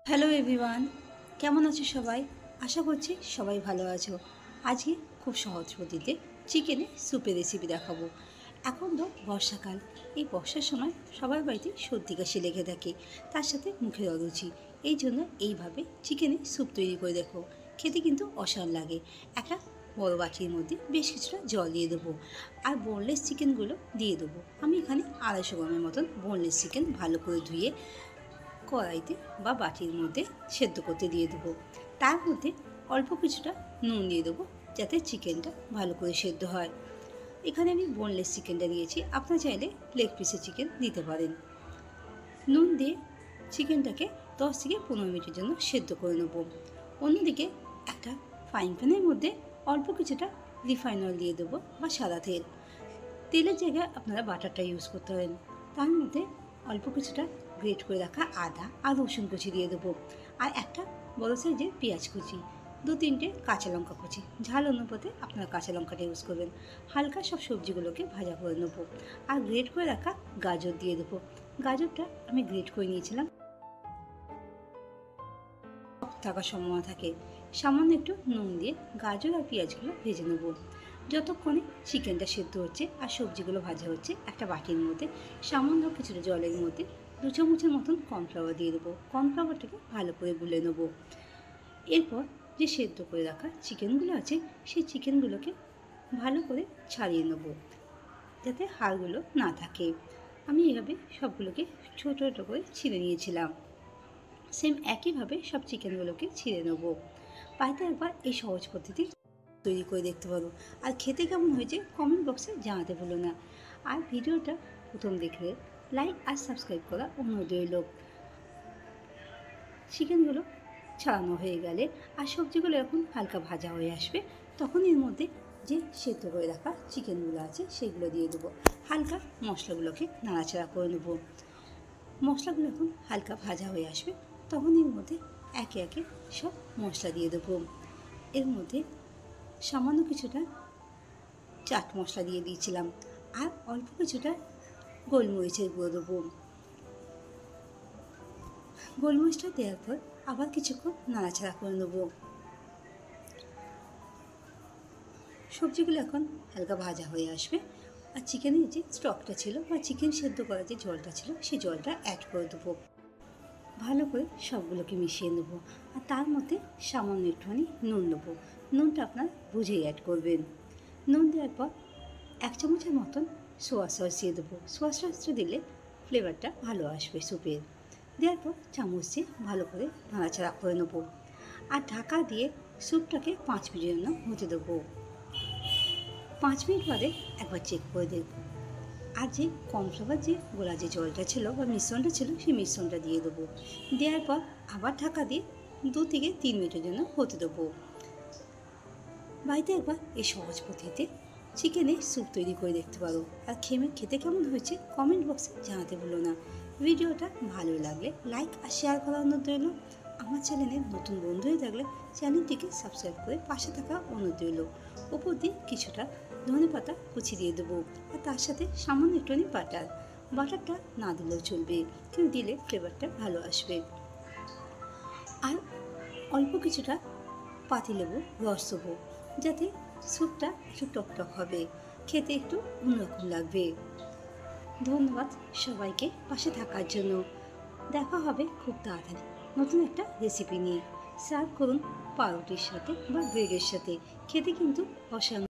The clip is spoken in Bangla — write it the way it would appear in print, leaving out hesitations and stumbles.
হ্যালো এভরিওয়ান, কেমন আছো সবাই? আশা করছি সবাই ভালো আছো। আজকে খুব সহজ পদ্ধতিতে চিকেনের স্যুপের রেসিপি দেখাবো। এখন তো বর্ষাকাল, এই বর্ষার সময় সবার বাড়িতে সর্দি কাশি লেগে থাকে, তার সাথে মুখের অরুচি। এই জন্য এইভাবে চিকেনের স্যুপ তৈরি করে দেখো, খেতে কিন্তু অসাধারণ লাগে। একটা বড় বাটির মধ্যে বেশ কিছুটা জল দিয়ে দেবো আর বোনলেস চিকেনগুলো দিয়ে দেবো। আমি এখানে 250 গ্রামের মতন বোনলেস চিকেন ভালো করে ধুয়ে কড়াইতে বা বাটির মধ্যে সেদ্ধ করতে দিয়ে দেবো। তার মধ্যে অল্প কিছুটা নুন দিয়ে দেবো যাতে চিকেনটা ভালো করে সেদ্ধ হয়। এখানে আমি বোনলেস চিকেনটা দিয়েছি, আপনারা চাইলে লেগ পিসের চিকেন দিতে পারেন। নুন দিয়ে চিকেনটাকে 10 থেকে 15 মিনিটের জন্য সেদ্ধ করে নেব। অন্যদিকে একটা ফ্রাইং প্যানের মধ্যে অল্প কিছুটা রিফাইন অয়েল দিয়ে দেবো বা সাদা তেল। তেলের জায়গায় আপনারা বাটারটা ইউজ করতে পারেন। তার মধ্যে অল্প কিছুটা গ্রেট করে রাখা আদা আর রসুন কুচি দিয়ে দেবো আর একটা বড় সাইজের পেঁয়াজ কুচি, 2-3টে কাঁচা লঙ্কা কুচি। ঝাল অনুপাতে আপনারা কাঁচা লঙ্কাটা ইউজ করবেন। হালকা সব সবজিগুলোকে ভাজা করে নেবো আর গ্রেট করে রাখা গাজর দিয়ে দেবো। গাজরটা আমি গ্রেট করে নিয়েছিলাম, থাকার সম্ভাবনা থাকে। সামান্য একটু নুন দিয়ে গাজর আর পেঁয়াজগুলো ভেজে নেব। যতক্ষণে চিকেনটা সেদ্ধ হচ্ছে আর সবজিগুলো ভাজা হচ্ছে, একটা বাটির মধ্যে সামান্য কিছুটা জলের মধ্যে 2 চামচের মতন কর্নফ্লাওয়ার দিয়ে দেবো। কর্নফ্লাওয়ারটাকে ভালো করে গুলে নেব। এরপর যে সেদ্ধ করে রাখা চিকেনগুলো আছে, সেই চিকেনগুলোকে ভালো করে ছাড়িয়ে নেব যাতে হাড়গুলো না থাকে। আমি এভাবে সবগুলোকে ছোটো ছোটো করে ছিঁড়ে নিয়েছিলাম। সেম একইভাবে সব চিকেনগুলোকে ছিঁড়ে নেব। বাড়িতে একবার এই সহজ পদ্ধতি তৈরি করে দেখতে পারো। আর খেতে কেমন হয়েছে কমেন্ট বক্সে জানাতে ভুলো না। আর ভিডিওটা প্রথম দেখলে লাইক আর সাবস্ক্রাইব করা অনুরোধ রইল। চিকেনগুলো ছাড়ানো হয়ে গেলে আর সবজিগুলো এখন হালকা ভাজা হয়ে আসবে, তখন এর মধ্যে যে সেদ্ধ করে রাখা চিকেনগুলো আছে সেগুলো দিয়ে দেবো। হালকা মশলাগুলোকে নাড়াচাড়া করে নেবো। মশলাগুলো এখন হালকা ভাজা হয়ে আসবে, তখন এর মধ্যে একে একে সব মশলা দিয়ে দেবো। এর মধ্যে সামান্য কিছুটা চাট মশলা দিয়ে দিয়েছিলাম আর অল্প কিছুটা গোলমরিচের গুঁড়ো দেবো। গোলমরিচটা দেওয়ার পর আবার কিছুক্ষণ নাড়াচাড়া করে নেবো। সবজিগুলো এখন হালকা ভাজা হয়ে আসবে আর চিকেনের যে স্টকটা ছিল বা চিকেন সেদ্ধ করার যে জলটা ছিল সেই জলটা অ্যাড করে দেবো। ভালো করে সবগুলোকে মিশিয়ে নেব আর তার মধ্যে সামান্য একটুখানি নুন নেবো। নুনটা আপনার বুঝেই অ্যাড করবেন। নুন দেওয়ার পর 1 চামচের মতন সোয়া সস দিয়ে দেবো। সোয়া সসটা দিলে ফ্লেভারটা ভালো আসবে স্যুপের। দেওয়ার পর চামচ দিয়ে ভালো করে নাড়াচাড়া করে নেবো আর ঢাকা দিয়ে স্যুপটাকে 5 মিনিটের জন্য হতে দেবো। 5 মিনিট বাদে একবার চেক করে দেখব। আর যে কর্নফ্লাওয়ার যে গোলা যে জলটা ছিল বা মিশ্রণটা ছিল সেই মিশ্রণটা দিয়ে দেবো। দেওয়ার পর আবার ঢাকা দিয়ে 2 থেকে 3 মিনিটের জন্য হতে দেবো। বাড়িতে একবার এই সহজ পদ্ধতিতে চিকেনের স্যুপ তৈরি করে দেখতে পারো। আর খেতে কেমন হয়েছে কমেন্ট বক্সে জানাতে ভুলো না। ভিডিওটা ভালো লাগলে লাইক আর শেয়ার করার অনুরোধ রইল। আমার চ্যানেলে নতুন বন্ধু হয়ে থাকলে চ্যানেলটিকে সাবস্ক্রাইব করে পাশে থাকা অনুরোধ রইল। ওপর দিয়ে কিছুটা ধনেপাতা কুচি দিয়ে দেবো আর তার সাথে সামান্য একটুখানি বাটারটা না দিলেও চলবে, কিন্তু দিলে ফ্লেভারটা ভালো আসবে। আর অল্প কিছুটা পাতিলেবুর রস দেবো যাতে স্যুপটা একটু টকটক হবে, খেতে একটু অন্যরকম লাগবে। ধন্যবাদ সবাইকে পাশে থাকার জন্য। দেখা হবে খুব তাড়াতাড়ি নতুন একটা রেসিপি নিয়ে। সার্ভ করুন পাউরুটির সাথে বা ব্রেডের সাথে, খেতে কিন্তু অসাধারণ।